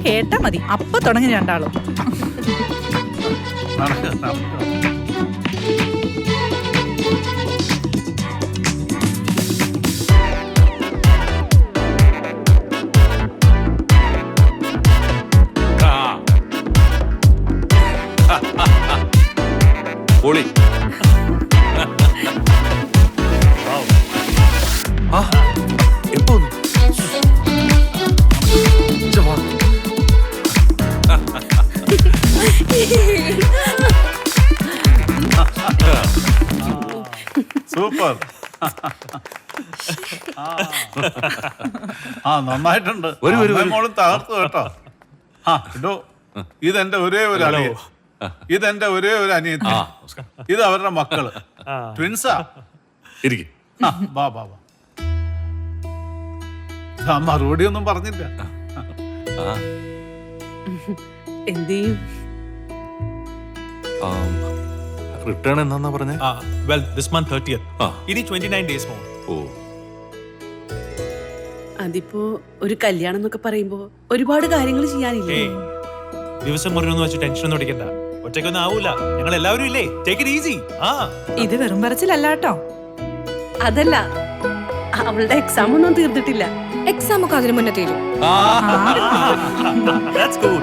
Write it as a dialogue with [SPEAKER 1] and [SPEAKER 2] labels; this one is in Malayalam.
[SPEAKER 1] കേട്ടാ മതി, അപ്പൊ തുടങ്ങി രണ്ടാളും.
[SPEAKER 2] പൊളി. എപ്പോ
[SPEAKER 3] സൂപ്പർ. നന്നായിട്ടുണ്ട്. മോളും തകർത്തു കേട്ടോ. ഇതോ ഇതെന്റെ ഒരേ ഒരു അളിയൻ, ഇതെന്റെ ഒരേ ഒരു അനിയത്തി, ഇത് അവരുടെ മക്കള്, ട്വിൻസാ.
[SPEAKER 2] ഇരിക്കും.
[SPEAKER 3] ബാ ബാ ബാ. മറുപടി ഒന്നും പറഞ്ഞില്ല.
[SPEAKER 2] റിട്ടേൺ എന്നാ പറഞ്ഞേ?
[SPEAKER 4] Well, this month 30th. ഇനി 29 days more.
[SPEAKER 2] ഓ,
[SPEAKER 5] അതിപ്പോ ഒരു കല്യാണം എന്നൊക്കെ പറയുമ്പോ ഒരുപാട് കാര്യങ്ങൾ ചെയ്യാനില്ലേ?
[SPEAKER 4] ദിവസം മുറിഞ്ഞൊന്നും വെച്ച് ടെൻഷൻ ഒന്നും അടിക്കണ്ട. ഒറ്റയ്ക്കൊന്നും ആവൂല, ഞങ്ങൾ എല്ലാവരും ഇല്ലേ. Take it easy.
[SPEAKER 1] ഇത് വെറും പറച്ചിലല്ല കേട്ടോ.
[SPEAKER 5] അതല്ല, അവളുടെ എക്സാം ഒന്നും തീർന്നിട്ടില്ല.
[SPEAKER 6] എക്സാം ഒക്കെ അതിന് മുന്നേ തീരും.
[SPEAKER 4] That's cool.